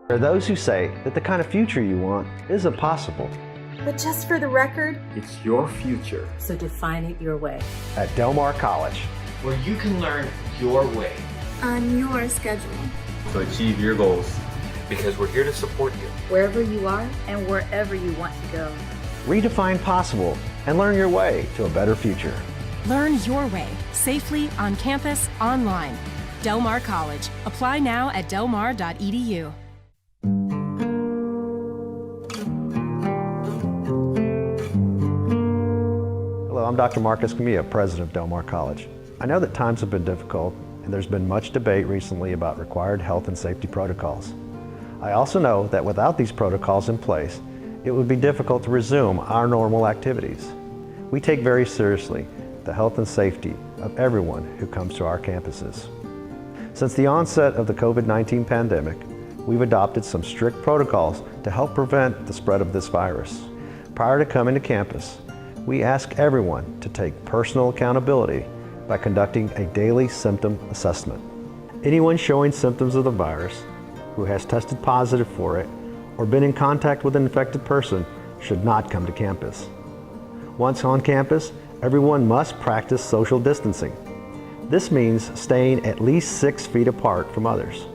There are those who say that the kind of future you want isn't possible. But just for the record, it's your future. So define it your way. At Del Mar College, where you can learn your way. On your schedule. To achieve your goals. Because we're here to support you. Wherever you are and wherever you want to go. Redefine possible and learn your way to a better future. Learn your way, safely, on campus, online. Del Mar College. Apply now at delmar.edu. Hello, I'm Dr. Marcus Camilla, President of Del Mar College. I know that times have been difficult, and there's been much debate recently about required health and safety protocols. I also know that without these protocols in place, it would be difficult to resume our normal activities. We take very seriously the health and safety of everyone who comes to our campuses. Since the onset of the COVID-19 pandemic, we've adopted some strict protocols to help prevent the spread of this virus. Prior to coming to campus, we ask everyone to take personal accountability by conducting a daily symptom assessment. Anyone showing symptoms of the virus who has tested positive for it or been in contact with an infected person should not come to campus. Once on campus, everyone must practice social distancing. This means staying at least 6 feet apart from others.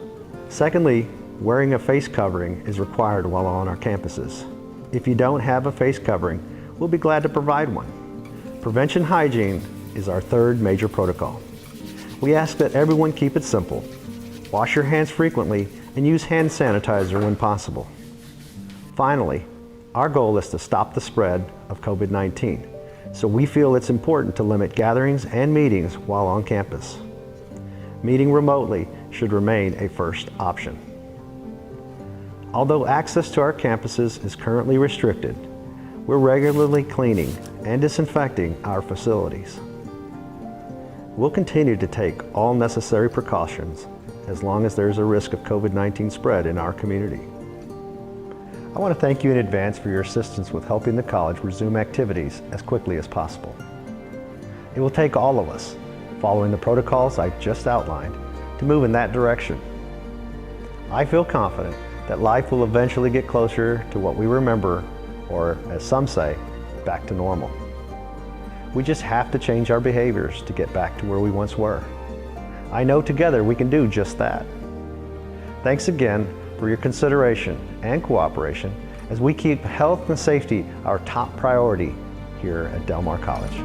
Secondly, wearing a face covering is required while on our campuses. If you don't have a face covering, we'll be glad to provide one. Prevention hygiene is our third major protocol. We ask that everyone keep it simple. Wash your hands frequently and use hand sanitizer when possible. Finally, our goal is to stop the spread of COVID-19, so we feel it's important to limit gatherings and meetings while on campus. Meeting remotely should remain a first option. Although access to our campuses is currently restricted, we're regularly cleaning and disinfecting our facilities. We'll continue to take all necessary precautions as long as there's a risk of COVID-19 spread in our community. I want to thank you in advance for your assistance with helping the college resume activities as quickly as possible. It will take all of us, following the protocols I just outlined, to move in that direction. I feel confident that life will eventually get closer to what we remember, or as some say, back to normal. We just have to change our behaviors to get back to where we once were. I know together we can do just that. Thanks again for your consideration and cooperation as we keep health and safety our top priority here at Del Mar College.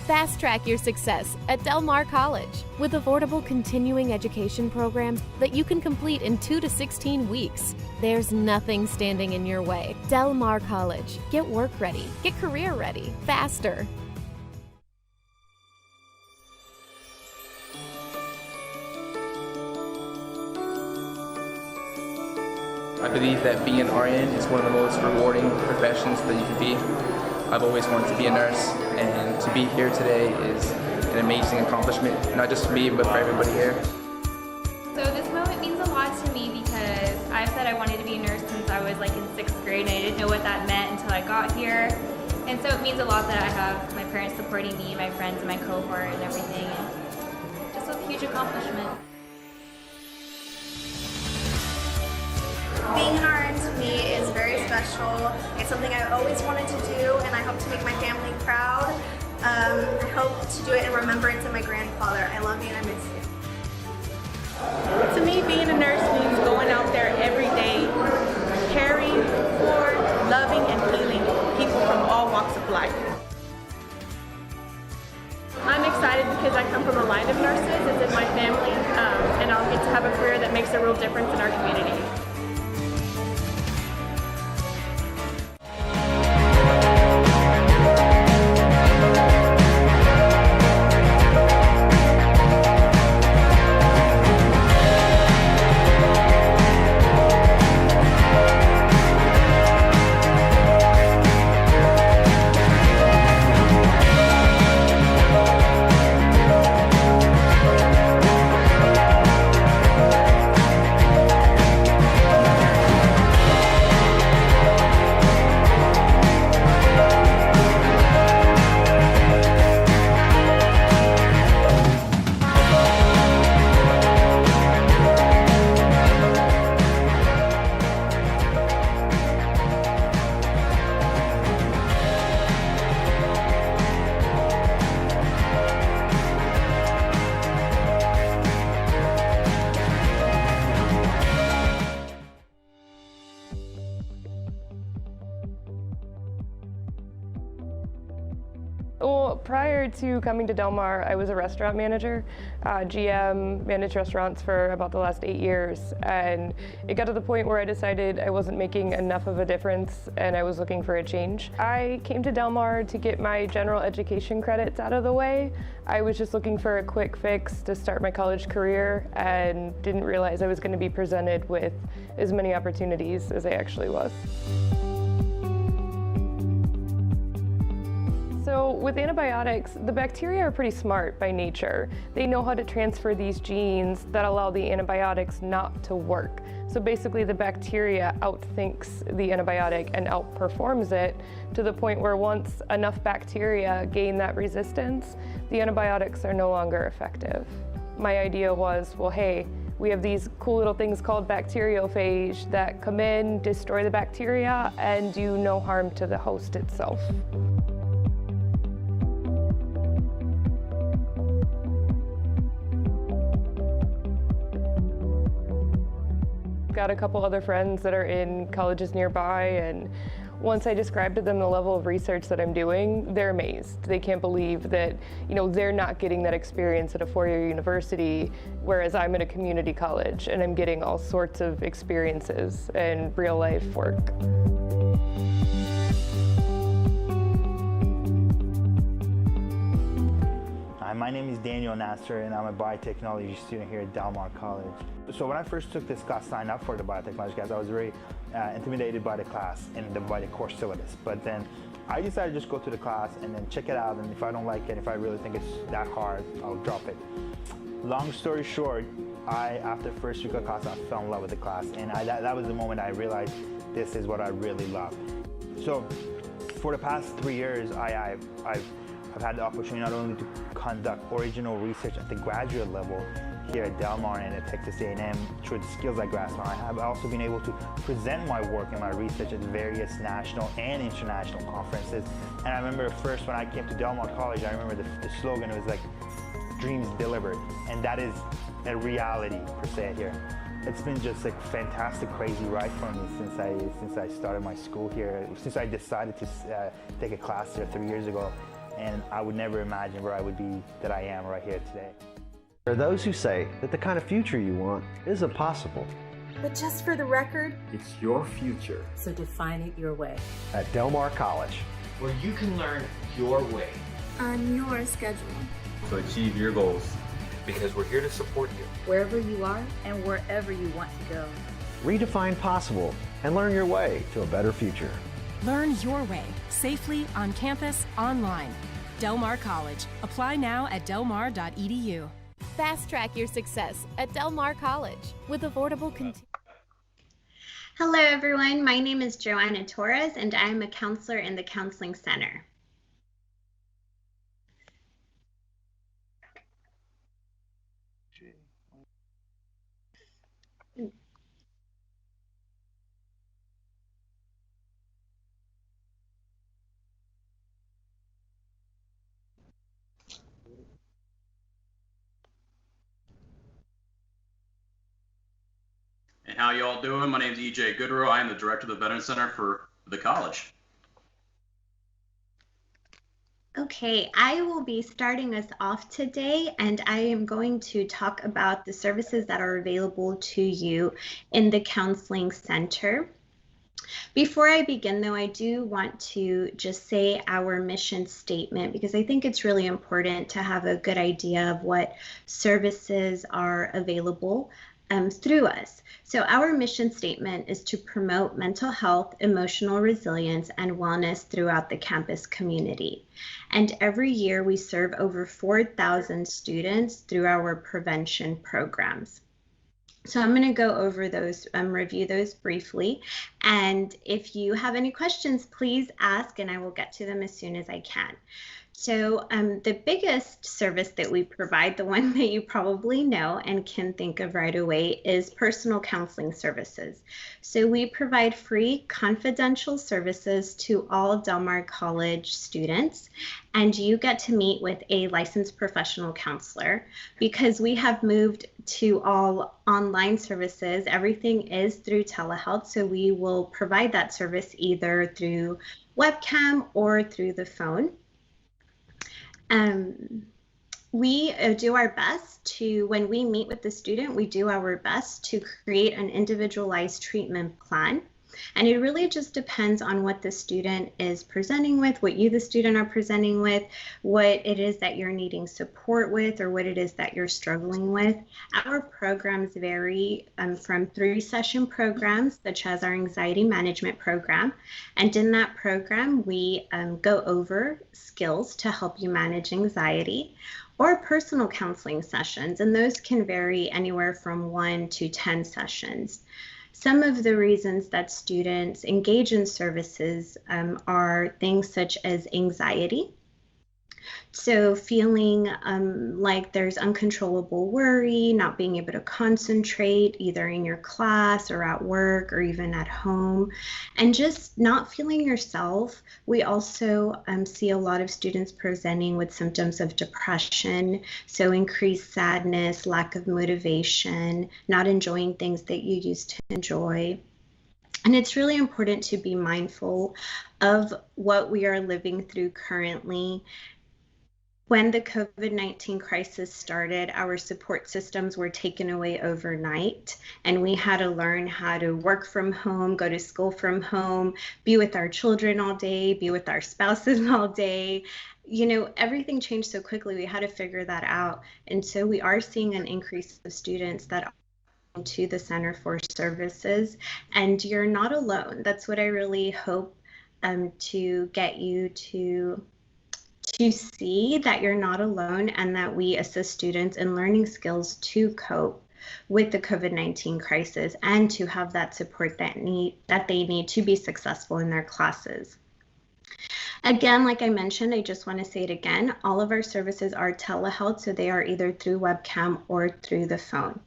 Fast-track your success at Del Mar College with affordable continuing education programs that you can complete in 2 to 16 weeks. There's nothing standing in your way. Del Mar College. Get work ready. Get career ready. Faster. I believe that being an RN is one of the most rewarding professions that you can be. I've always wanted to be a nurse, and to be here today is an amazing accomplishment, not just for me, but for everybody here. So this moment means a lot to me because I've said I wanted to be a nurse since I was like in 6th grade, and I didn't know what that meant until I got here. And so it means a lot that I have my parents supporting me, my friends, and my cohort and everything, and just a huge accomplishment. Being an RN to me is very special. It's something I always wanted to do, and I hope to make my family proud. I hope to do it in remembrance of my grandfather. I love you and I miss you. To me, being a nurse means going out there every day, caring for, loving, and healing people from all walks of life. I'm excited because I come from a line of nurses. It's in my family, and I'll get to have a career that makes a real difference in our community. Well, prior to coming to Del Mar, I was a restaurant manager, GM, managed restaurants for about the last 8 years, and it got to the point where I decided I wasn't making enough of a difference and I was looking for a change. I came to Del Mar to get my general education credits out of the way. I was just looking for a quick fix to start my college career and didn't realize I was going to be presented with as many opportunities as I actually was. So with antibiotics, the bacteria are pretty smart by nature. They know how to transfer these genes that allow the antibiotics not to work. So basically the bacteria outthinks the antibiotic and outperforms it to the point where once enough bacteria gain that resistance, the antibiotics are no longer effective. My idea was, well, hey, we have these cool little things called bacteriophage that come in, destroy the bacteria, and do no harm to the host itself. Got a couple other friends that are in colleges nearby, and once I described to them the level of research that I'm doing, they're amazed. They can't believe that, they're not getting that experience at a four-year university, whereas I'm at a community college and I'm getting all sorts of experiences and real-life work. Hi, my name is Daniel Nasser, and I'm a biotechnology student here at Del Mar College. So when I first took this class, signed up for the biotechnology class, I was very intimidated by the class and by the course syllabus. But then I decided to just go to the class and then check it out, and if I don't like it, if I really think it's that hard, I'll drop it. Long story short, after the first week of class, I fell in love with the class, and that was the moment I realized this is what I really love. So for the past 3 years, I've had the opportunity not only to conduct original research at the graduate level here at Del Mar and at Texas A&M through the skills I grasped on. I have also been able to present my work and my research at various national and international conferences. And I remember first when I came to Del Mar College, I remember the slogan was like, dreams delivered. And that is a reality per se here. It's been just a fantastic, crazy ride for me since I started my school here, since I decided to take a class here 3 years ago. And I would never imagine where I would be that I am right here today. There are those who say that the kind of future you want isn't possible. But just for the record, It's your future, so define it your way. At Del Mar College, where you can learn your way. On your schedule. To achieve your goals, because we're here to support you. Wherever you are and wherever you want to go. redefine possible and learn your way to a better future. Learn your way, safely, on campus, online. Del Mar College. Apply now at delmar.edu. Fast track your success at Del Mar College with affordable Hello, everyone. My name is Joanna Torres, and I am a counselor in the Counseling Center. And how you all doing? My name is EJ Goodrow. I am the director of the Veterans Center for the college. Okay, I will be starting us off today, and I am going to talk about the services that are available to you in the Counseling Center. Before I begin, though, I do want to just say our mission statement, because I think it's really important to have a good idea of what services are available through us. So our mission statement is to promote mental health, emotional resilience, and wellness throughout the campus community. And every year we serve over 4,000 students through our prevention programs. So I'm going to go over those, review those briefly. And if you have any questions, please ask and I will get to them as soon as I can. So the biggest service that we provide, the one that you probably know and can think of right away, is personal counseling services. So we provide free confidential services to all Del Mar College students, and you get to meet with a licensed professional counselor. Because we have moved to all online services, everything is through telehealth, so we will provide that service either through webcam or through the phone. We do our best to, when we meet with the student, we do our best to create an individualized treatment plan. And it really just depends on what the student is presenting with, what you, the student, are presenting with, what it is that you're needing support with, or what it is that you're struggling with. Our programs vary from 3-session programs, such as our anxiety management program. And in that program, we go over skills to help you manage anxiety, or personal counseling sessions. And those can vary anywhere from 1 to 10 sessions. Some of the reasons that students engage in services are things such as anxiety. So feeling like there's uncontrollable worry, not being able to concentrate either in your class or at work or even at home, and just not feeling yourself. We also see a lot of students presenting with symptoms of depression, so increased sadness, lack of motivation, not enjoying things that you used to enjoy. And it's really important to be mindful of what we are living through currently. When the COVID-19 crisis started, our support systems were taken away overnight, and we had to learn how to work from home, go to school from home, be with our children all day, be with our spouses all day. You know, everything changed so quickly, we had to figure that out. And so we are seeing an increase of students that are to the Center for Services, and you're not alone. That's what I really hope to get you to see, that you're not alone, and that we assist students in learning skills to cope with the COVID-19 crisis and to have that support that they need to be successful in their classes. Again, like I mentioned, I just want to say it again, all of our services are telehealth, so they are either through webcam or through the phone.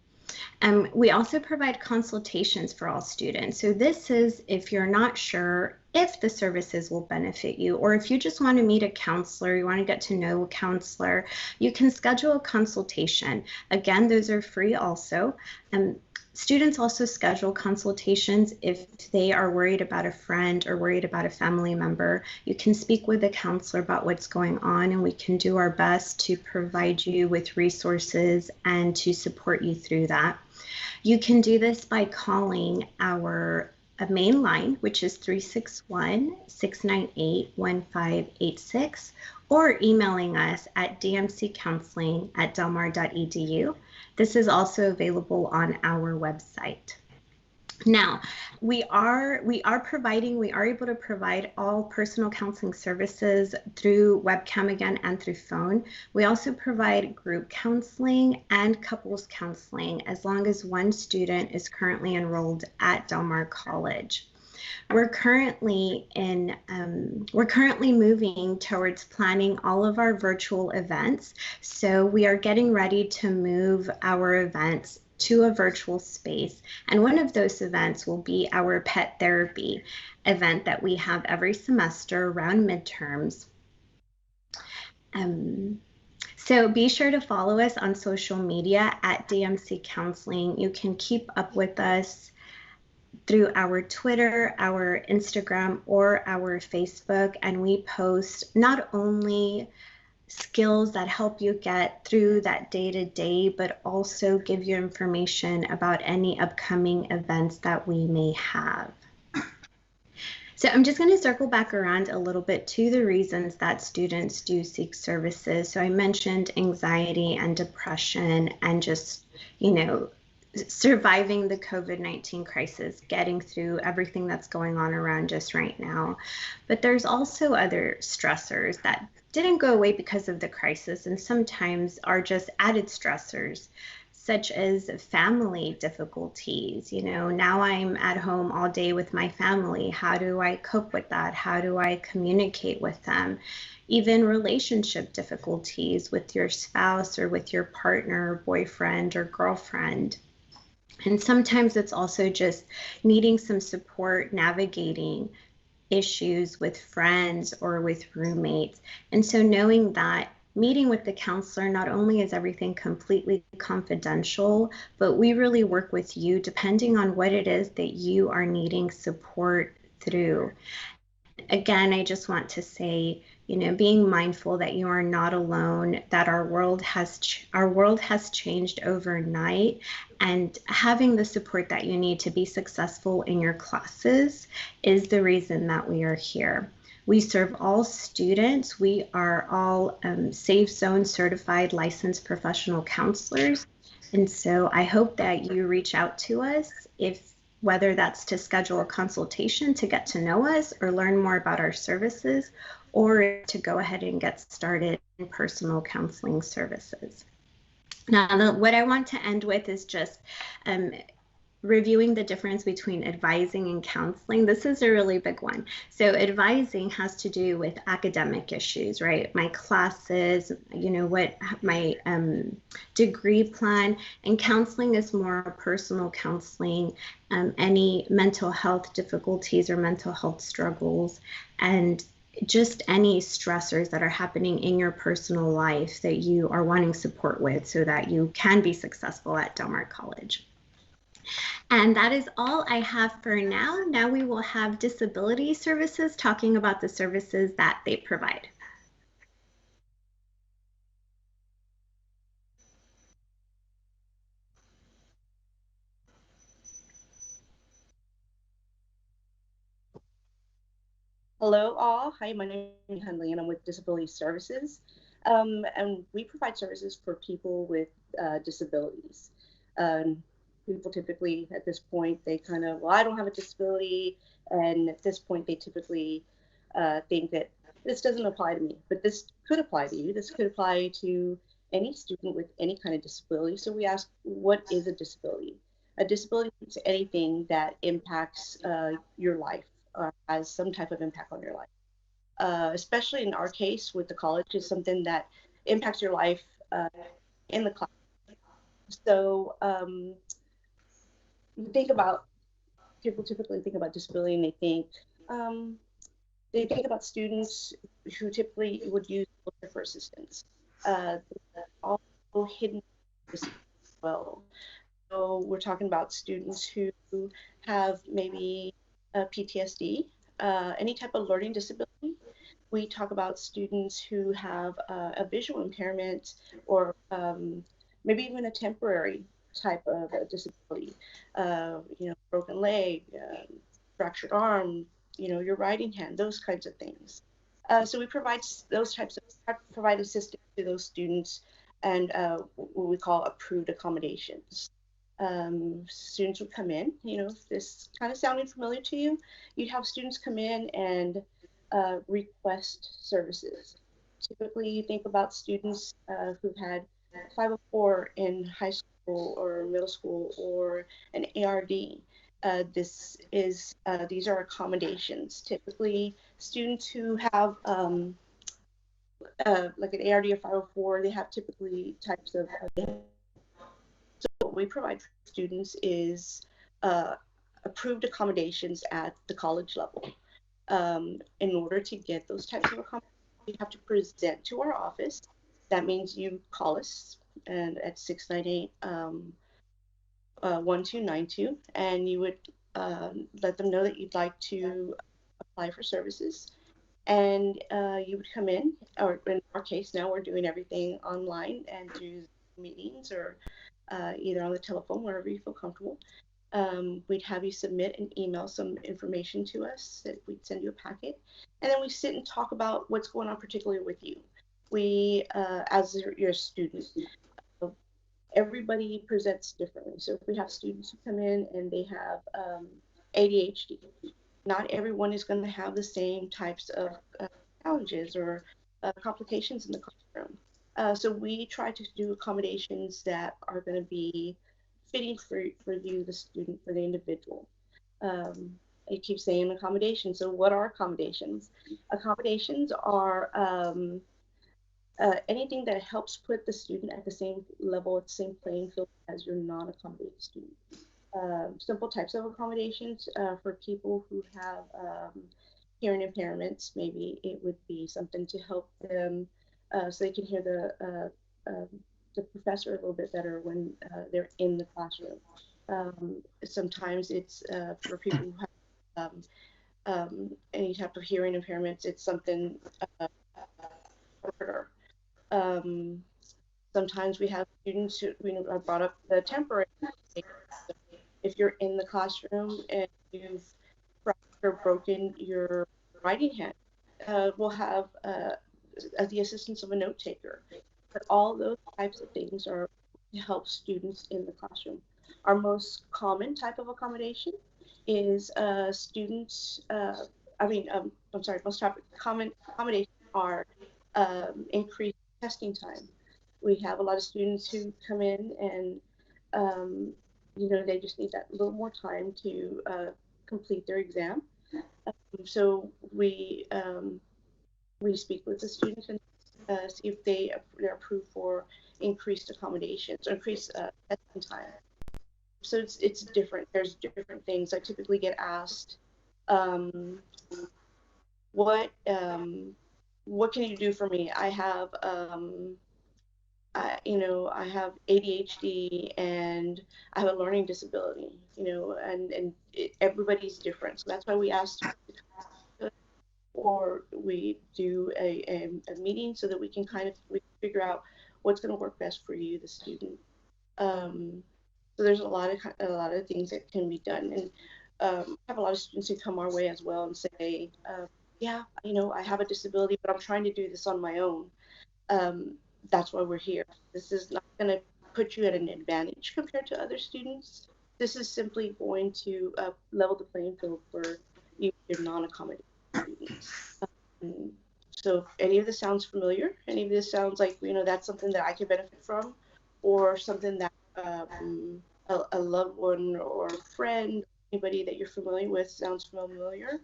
We also provide consultations for all students. So this is if you're not sure if the services will benefit you, or if you just want to meet a counselor, you want to get to know a counselor, you can schedule a consultation. Again, those are free also. Students also schedule consultations if they are worried about a friend or worried about a family member. You can speak with a counselor about what's going on, and we can do our best to provide you with resources and to support you through that. You can do this by calling our main line, which is 361-698-1586, or emailing us at dmccounseling@delmar.edu. This is also available on our website. Now, we are able to provide all personal counseling services through webcam again and through phone. We also provide group counseling and couples counseling as long as one student is currently enrolled at Del Mar College. We're currently moving towards planning all of our virtual events. So we are getting ready to move our events to a virtual space. And one of those events will be our pet therapy event that we have every semester around midterms. So be sure to follow us on social media at DMC Counseling. You can keep up with us through our Twitter, our Instagram, or our Facebook, and we post not only skills that help you get through that day-to-day, but also give you information about any upcoming events that we may have. So I'm just going to circle back around a little bit to the reasons that students do seek services. So I mentioned anxiety and depression and just, surviving the COVID-19 crisis, getting through everything that's going on around us right now. But there's also other stressors that didn't go away because of the crisis and sometimes are just added stressors, such as family difficulties. Now I'm at home all day with my family. How do I cope with that? How do I communicate with them? Even relationship difficulties with your spouse or with your partner, boyfriend, or girlfriend. And sometimes it's also just needing some support navigating issues with friends or with roommates. And so knowing that meeting with the counselor, not only is everything completely confidential, but we really work with you depending on what it is that you are needing support through. Again, I just want to say, being mindful that you are not alone, that our world has changed overnight, and having the support that you need to be successful in your classes is the reason that we are here. We serve all students. We are all Safe Zone certified licensed professional counselors. And so I hope that you reach out to us, whether that's to schedule a consultation to get to know us or learn more about our services, or to go ahead and get started in personal counseling services. Now, what I want to end with is just reviewing the difference between advising and counseling. This is a really big one. So advising has to do with academic issues, right? My classes, what my degree plan, and counseling is more personal counseling, any mental health difficulties or mental health struggles, and just any stressors that are happening in your personal life that you are wanting support with so that you can be successful at Del Mar College. And that is all I have for now. Now we will have disability services talking about the services that they provide. Hello all. Hi, my name is Henley and I'm with Disability Services. And we provide services for people with disabilities. People typically at this point, they kind of, well, I don't have a disability. And at this point, they typically think that this doesn't apply to me, but this could apply to you. This could apply to any student with any kind of disability. So we ask, what is a disability? A disability is anything that impacts your life or has some type of impact on your life. Especially in our case with the college, is something that impacts your life in the class. So people typically think about disability and they think about students who typically would use wheelchair for assistance. Also hidden as well. So we're talking about students who have maybe PTSD, any type of learning disability. We talk about students who have a visual impairment or maybe even a temporary type of disability, broken leg, fractured arm, your writing hand, those kinds of things. So we provide provide assistance to those students and what we call approved accommodations. students would come in. If this kind of sounded familiar to you, you'd have students come in and request services. Typically, you think about students who've had 504 in high school or middle school or an ARD. These are accommodations. Typically, students who have like an ARD or 504, they have typically types of. So what we provide for students is approved accommodations at the college level. In order to get those types of accommodations, you have to present to our office. That means you call us and at 698-1292, and you would let them know that you'd like to apply for services. And you would come in, or in our case now we're doing everything online and through meetings or either on the telephone, wherever you feel comfortable. We'd have you submit and email some information to us. That we'd send you a packet, and then we sit and talk about what's going on, particularly with you. We, as your student, everybody presents differently. So if we have students who come in and they have ADHD, not everyone is going to have the same types of challenges or complications in the classroom. So we try to do accommodations that are going to be fitting for you, the student, for the individual. I keep saying accommodations. So what are accommodations? Accommodations are anything that helps put the student at the same level, at the same playing field as your non-accommodated student. Simple types of accommodations for people who have hearing impairments. Maybe it would be something to help them so they can hear the professor a little bit better when they're in the classroom. Sometimes it's for people who have any type of hearing impairments. It's something harder. Sometimes we have students who I brought up the temporary. If you're in the classroom and you've fractured or broken your writing hand, we'll have the assistance of a note taker. But all those types of things are to help students in the classroom. Our most common type of accommodation is students. Most common accommodations are increased testing time. We have a lot of students who come in and they just need that little more time to complete their exam. So we speak with the students and see if they're approved for increased accommodations or increased testing time. So it's different. There's different things. I typically get asked, what can you do for me? I have I have ADHD and I have a learning disability, and everybody's different. So that's why we asked, or we do a meeting so that we can figure out what's going to work best for you, the student. So there's a lot of things that can be done, and I have a lot of students who come our way as well and say, yeah, I have a disability, but I'm trying to do this on my own. That's why we're here. This is not going to put you at an advantage compared to other students. This is simply going to level the playing field for you, your non-accommodated students. So if any of this sounds familiar, any of this sounds like, that's something that I can benefit from, or something that a loved one or friend, anybody that you're familiar with sounds familiar,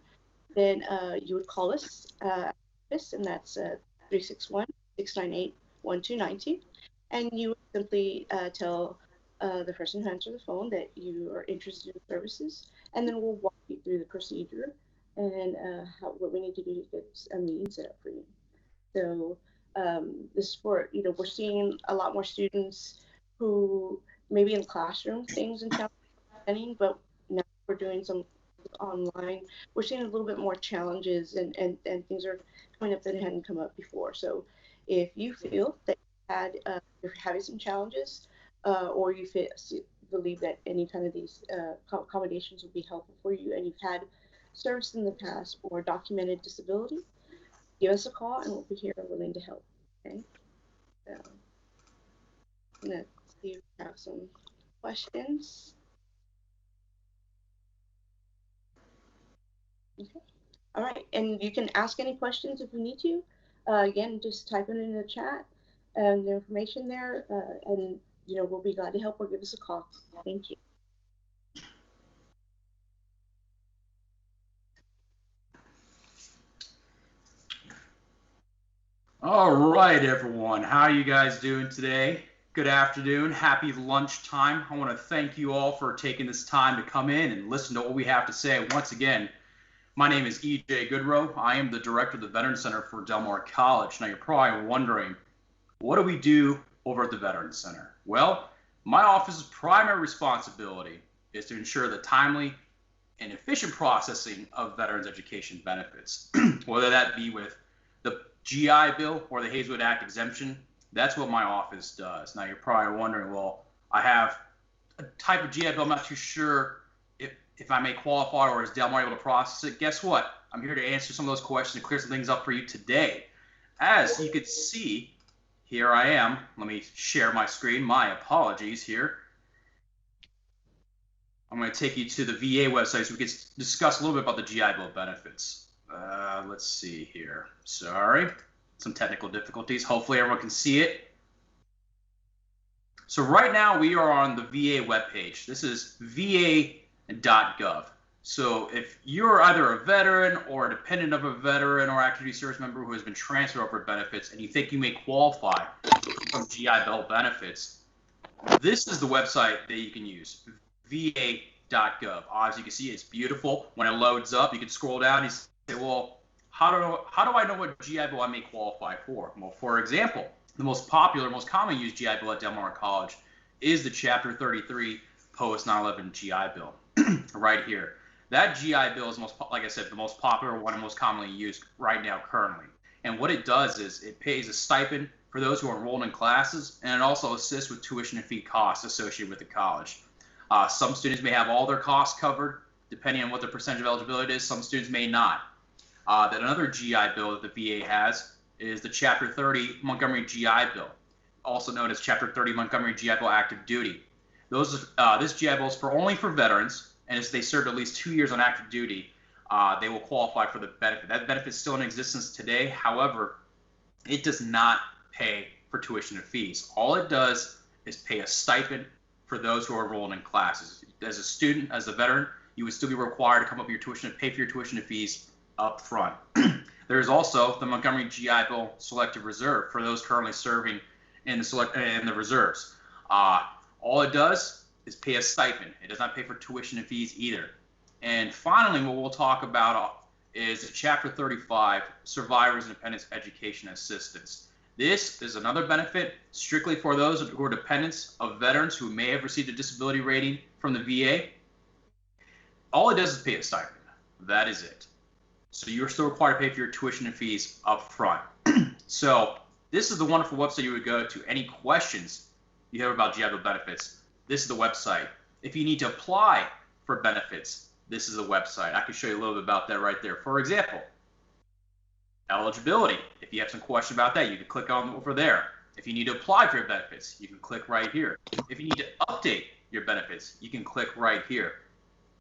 then you would call us and that's 361-698-1292, and you would simply tell the person who answered the phone that you are interested in services, and then we'll walk you through the procedure and what we need to do to get a meeting set up for you. So this is for, we're seeing a lot more students who maybe in the classroom things and challenging, but now we're doing some online. We're seeing a little bit more challenges and things are coming up that hadn't come up before. So if you feel that you're having some challenges or you believe that any kind of these accommodations would be helpful for you, and you've had service in the past or documented disability, give us a call and we'll be here and willing to help. Okay. So I'm gonna see if we have some questions? Okay. All right, and you can ask any questions if you need to. Again, just type it in the chat and the information there, and we'll be glad to help or give us a call. Thank you. All right, everyone. How are you guys doing today? Good afternoon. Happy lunchtime. I want to thank you all for taking this time to come in and listen to what we have to say. Once again, my name is E.J. Goodrow. I am the director of the Veterans Center for Del Mar College. Now, you're probably wondering, what do we do over at the Veterans Center? Well, my office's primary responsibility is to ensure the timely and efficient processing of veterans education benefits, whether that be with the GI Bill or the Hazelwood Act Exemption. That's what my office does. Now, you're probably wondering, well, I have a type of GI Bill, I'm not too sure if I may qualify, or is Del Mar able to process it? Guess what? I'm here to answer some of those questions and clear some things up for you today. As you can see, here I am. Let me share my screen. My apologies here. I'm going to take you to the VA website so we can discuss a little bit about the GI Bill benefits. Let's see here. Sorry, some technical difficulties. Hopefully everyone can see it. So right now we are on the VA webpage. This is va.gov. So if you're either a veteran or a dependent of a veteran or active duty service member who has been transferred over benefits and you think you may qualify from GI Bill benefits, this is the website that you can use, va.gov. As you can see, it's beautiful. When it loads up, you can scroll down and say, well, how do I know what GI Bill I may qualify for? Well, for example, the most popular, most commonly used GI Bill at Del Mar College is the Chapter 33 Post 9/11 GI Bill, right here. That GI Bill is, like I said, the most popular one and most commonly used right now currently. And what it does is it pays a stipend for those who are enrolled in classes, and it also assists with tuition and fee costs associated with the college. Some students may have all their costs covered, depending on what their percentage of eligibility is. Some students may not. Then another GI Bill that the VA has is the Chapter 30 Montgomery GI Bill, also known as Chapter 30 Montgomery GI Bill Active Duty. This GI Bill is only for veterans, and if they served at least 2 years on active duty, they will qualify for the benefit. That benefit is still in existence today. However, it does not pay for tuition and fees. All it does is pay a stipend for those who are enrolled in classes. As a student, as a veteran, you would still be required to come up with your tuition and pay for your tuition and fees up front. There's also the Montgomery GI Bill Selective Reserve for those currently serving in the reserves. All it does is pay a stipend. It does not pay for tuition and fees either. And finally, what we'll talk about is the Chapter 35 Survivors and Dependents Education Assistance. This is another benefit strictly for those who are dependents of veterans who may have received a disability rating from the VA. All it does is pay a stipend. That is it. So you're still required to pay for your tuition and fees up front. So this is the wonderful website you would go to. Any questions you have about GI Bill benefits, this is the website. If you need to apply for benefits, this is the website. I can show you a little bit about that right there. For example, eligibility. If you have some question about that, you can click on over there. If you need to apply for your benefits, you can click right here. If you need to update your benefits, you can click right here.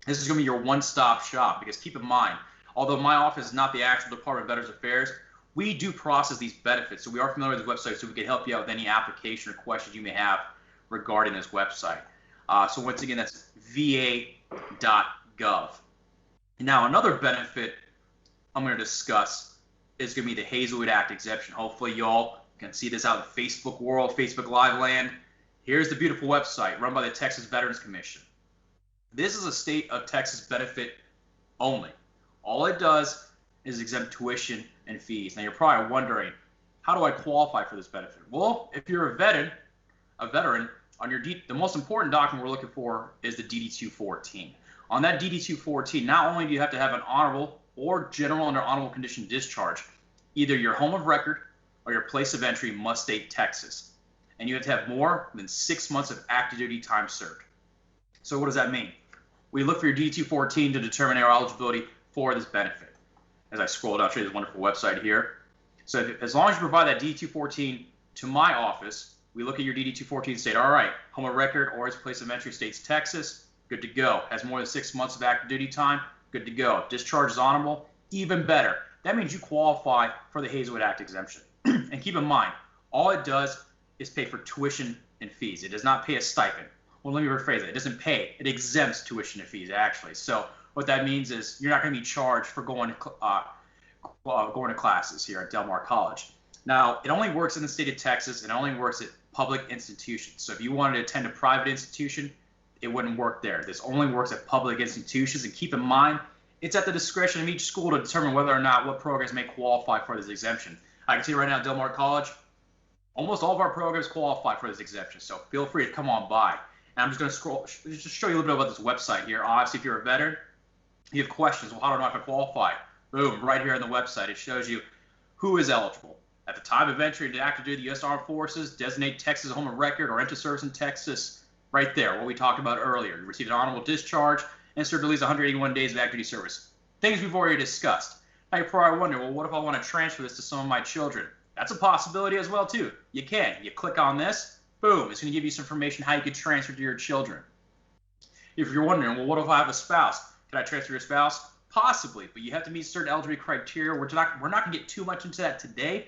This is going to be your one-stop shop, because keep in mind, although my office is not the actual Department of Veterans Affairs, we do process these benefits. So we are familiar with this website, so we can help you out with any application or questions you may have regarding this website. So once again, that's va.gov. Now, another benefit I'm going to discuss is going to be the Hazelwood Act Exemption. Hopefully y'all can see this out in the Facebook world, Facebook Live land. Here's the beautiful website run by the Texas Veterans Commission. This is a state of Texas benefit only. All it does is exempt tuition and fees. Now you're probably wondering, how do I qualify for this benefit? Well, if you're a veteran, on your the most important document we're looking for is the DD-214. On that DD-214, not only do you have to have an honorable or general under honorable condition discharge, either your home of record or your place of entry must state Texas. And you have to have more than 6 months of active duty time served. So what does that mean? We look for your DD-214 to determine our eligibility for this benefit. As I scroll down, I'll show you this wonderful website here. So as long as you provide that DD-214 to my office, We look at your DD 214 state. All right, home of record or its place of entry states Texas. Good to go. Has more than 6 months of active duty time. Good to go. Discharge is honorable. Even better. That means you qualify for the Hazelwood Act exemption. And keep in mind, all it does is pay for tuition and fees. It does not pay a stipend. Well, let me rephrase it. It doesn't pay. It exempts tuition and fees, actually. So what that means is you're not going to be charged for going to classes here at Del Mar College. Now, it only works in the state of Texas, and it only works at public institutions. So if you wanted to attend a private institution, it wouldn't work there. This only works at public institutions. And keep in mind, it's at the discretion of each school to determine whether or not what programs may qualify for this exemption. I can tell you right now, Del Mar College, almost all of our programs qualify for this exemption. So feel free to come on by. And I'm just going to just show you a little bit about this website here. Obviously, if you're a veteran, you have questions. Well, how do I know if I qualify? Boom, right here on the website, it shows you who is eligible. At the time of entry into active duty, the U.S. Armed Forces, designate Texas as home of record or enter service in Texas. Right there, what we talked about earlier. You received an honorable discharge and served at least 181 days of active duty service. Things we've already discussed. Now you're probably wondering, well, what if I want to transfer this to some of my children? That's a possibility as well, too. You can. You click on this, boom, it's going to give you some information how you can transfer to your children. If you're wondering, well, what if I have a spouse? Can I transfer your spouse? Possibly, but you have to meet certain eligibility criteria. We're not going to get too much into that today,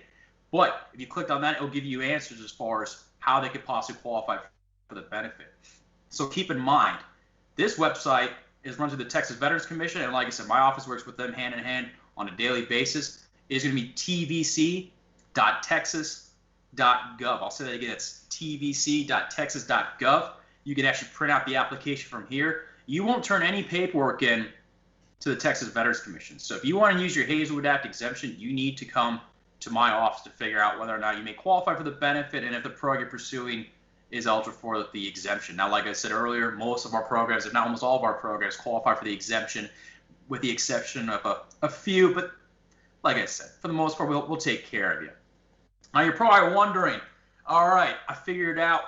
but if you clicked on that, it'll give you answers as far as how they could possibly qualify for the benefit. So keep in mind, this website is run through the Texas Veterans Commission, and like I said, my office works with them hand in hand on a daily basis. It is going to be tvc.texas.gov. I'll say that again. It's tvc.texas.gov. You can actually print out the application from here. You won't turn any paperwork in to the Texas Veterans Commission. So if you want to use your Hazelwood Act exemption, you need to come to my office to figure out whether or not you may qualify for the benefit and if the program you're pursuing is eligible for the exemption. Now, like I said earlier, most of our programs, if not almost all of our programs, qualify for the exemption, with the exception of a few. But like I said, for the most part, we'll take care of you. Now, you're probably wondering, all right, I figured out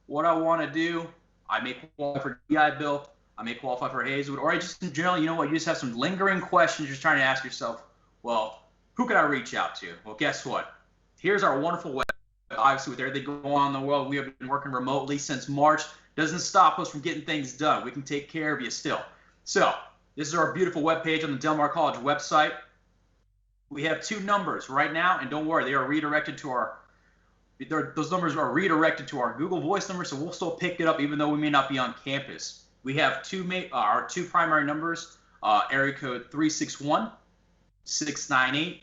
what I want to do. I may qualify for GI Bill. I may qualify for Hazelwood. Or I just, in general, you know what, you just have some lingering questions. You're just trying to ask yourself, well, who can I reach out to? Well, guess what? Here's our wonderful website. Obviously, with everything going on in the world, we have been working remotely since March. Doesn't stop us from getting things done. We can take care of you still. So this is our beautiful webpage on the Del Mar College website. We have 2 numbers right now, and don't worry, they are redirected to those numbers are redirected to our Google Voice number, so we'll still pick it up even though we may not be on campus. We have our two primary numbers, area code 361-698-1250.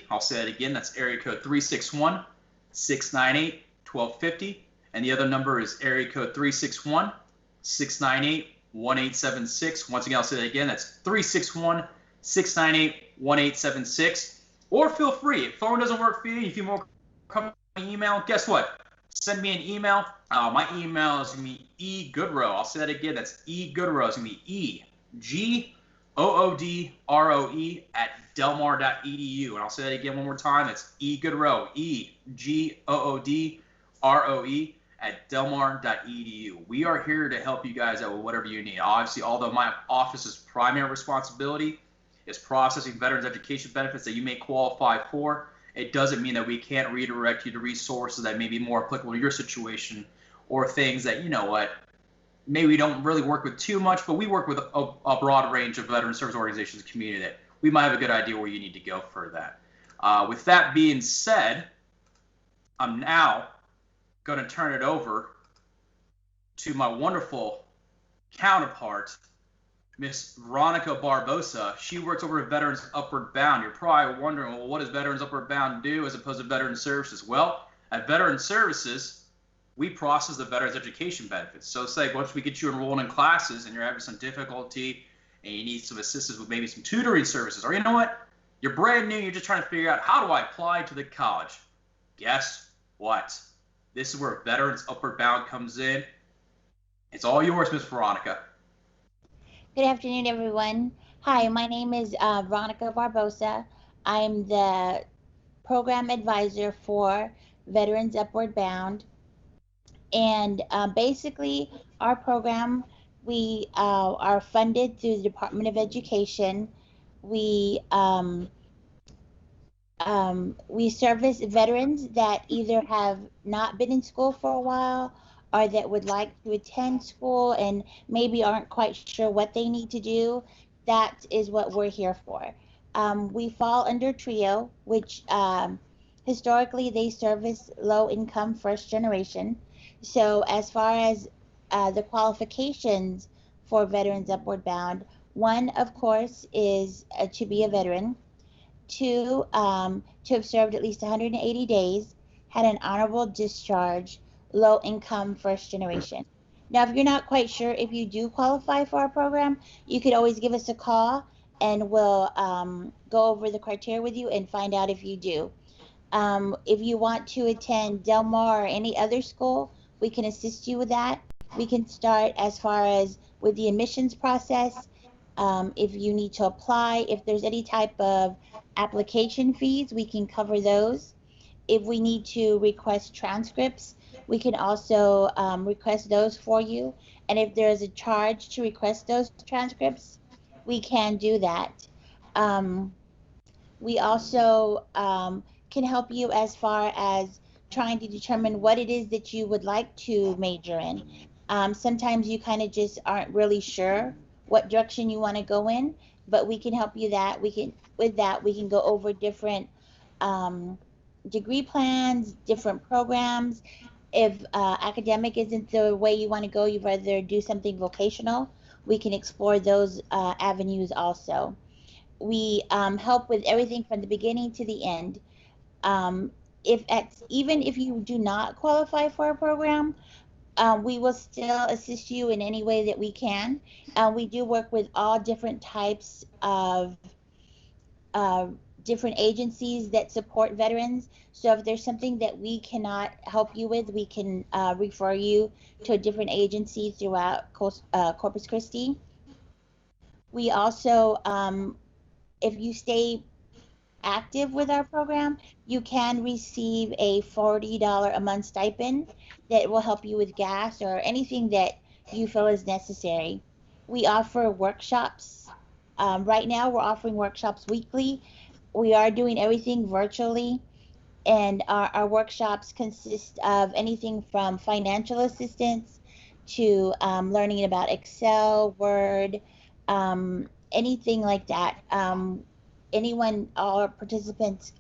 I'll say that again. That's area code 361-698-1250. And the other number is area code 361-698-1876. Once again, I'll say that again. That's 361-698-1876. Or feel free. If phone doesn't work for you, if you more come email, guess what? Send me an email. My email is going to be egoodrow. I'll say that again. That's egoodrow. It's going to be egoodroe@delmar.edu. And I'll say that again one more time. That's egoodroe, egoodroe@delmar.edu. We are here to help you guys out with whatever you need. Obviously, although my office's primary responsibility is processing veterans education benefits that you may qualify for, it doesn't mean that we can't redirect you to resources that may be more applicable to your situation, or things that, you know what, maybe we don't really work with too much, but we work with a broad range of veteran service organizations and community that we might have a good idea where you need to go for that. With that being said, I'm now going to turn it over to my wonderful counterpart, Miss Veronica Barbosa. She works over at Veterans Upward Bound. You're probably wondering, well, what does Veterans Upward Bound do as opposed to Veteran Services? Well, at Veteran Services, we process the veterans education benefits. So say once we get you enrolled in classes and you're having some difficulty and you need some assistance with maybe some tutoring services, or you know what, you're brand new, you're just trying to figure out, how do I apply to the college? Guess what? This is where Veterans Upward Bound comes in. It's all yours, Miss Veronica. Good afternoon, everyone. Hi, my name is Veronica Barbosa. I'm the program advisor for Veterans Upward Bound. And basically, our program, we are funded through the Department of Education. We We service veterans that either have not been in school for a while or that would like to attend school and maybe aren't quite sure what they need to do. That is what we're here for. We fall under TRIO, which historically they service low income first generation. So, as far as the qualifications for Veterans Upward Bound, one, of course, is to be a veteran. Two, to have served at least 180 days, had an honorable discharge, low income first generation. Now, if you're not quite sure if you do qualify for our program, you could always give us a call and we'll go over the criteria with you and find out if you do. If you want to attend Del Mar or any other school, we can assist you with that. We can start as far as with the admissions process. If you need to apply, if there's any type of application fees, we can cover those. If we need to request transcripts, we can also request those for you. And if there's a charge to request those transcripts, we can do that. We also can help you as far as trying to determine what it is that you would like to major in. Sometimes you kind of just aren't really sure what direction you want to go in, but we can help you that. With that, we can go over different degree plans, different programs. If academic isn't the way you want to go, you'd rather do something vocational, we can explore those avenues also. We help with everything from the beginning to the end. Even if you do not qualify for a program, we will still assist you in any way that we can. We do work with all different types of different agencies that support veterans. So if there's something that we cannot help you with, we can refer you to a different agency throughout Corpus Christi. We also, if you stay active with our program, you can receive a $40 a month stipend that will help you with gas or anything that you feel is necessary. We offer workshops. Right now, we're offering workshops weekly. We are doing everything virtually, and our workshops consist of anything from financial assistance to learning about Excel, Word, anything like that. All our participants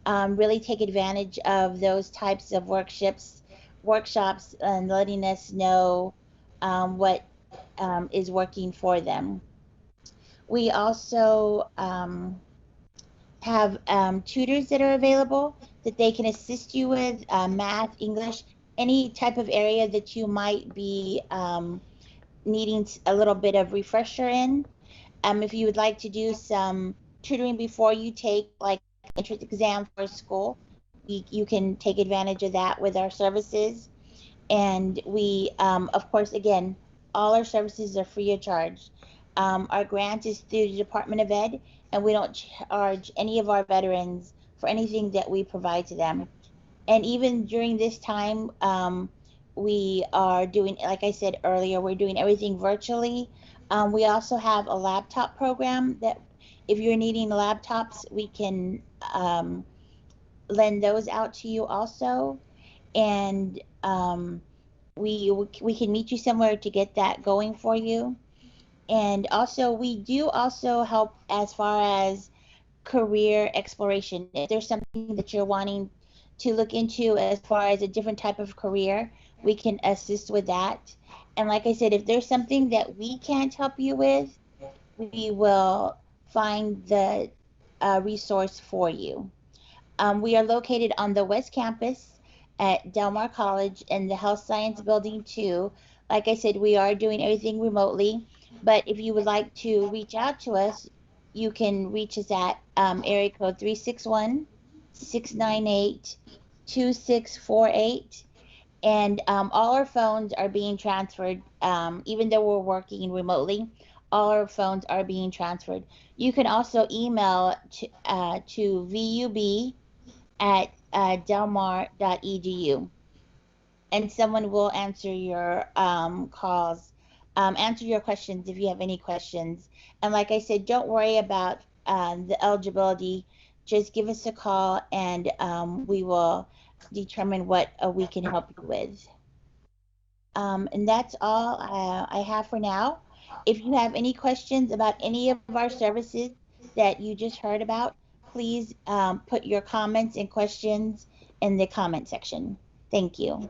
really take advantage of those types of workshops and letting us know what is working for them. We also have tutors that are available that they can assist you with math, English, any type of area that you might be needing a little bit of refresher in. If you would like to do some tutoring before you take like entrance exam for school, you can take advantage of that with our services. And we, of course, again, all our services are free of charge. Our grant is through the Department of Ed, and we don't charge any of our veterans for anything that we provide to them. And even during this time, we are doing, like I said earlier, we're doing everything virtually. We also have a laptop program that if you're needing laptops, we can lend those out to you also. And we can meet you somewhere to get that going for you. And also, we do also help as far as career exploration. If there's something that you're wanting to look into as far as a different type of career, we can assist with that. And like I said, if there's something that we can't help you with, we will find the resource for you. We are located on the West Campus at Del Mar College in the Health Science Building 2. Like I said, we are doing everything remotely, but if you would like to reach out to us, you can reach us at area code 361-698-2648. And all our phones are being transferred, even though we're working remotely, all our phones are being transferred. You can also email to vub@delmar.edu, and someone will answer your calls, answer your questions if you have any questions. And like I said, don't worry about the eligibility. just give us a call and we will determine what we can help you with. And that's all I have for now. If you have any questions about any of our services that you just heard about, please put your comments and questions in the comment section. Thank you.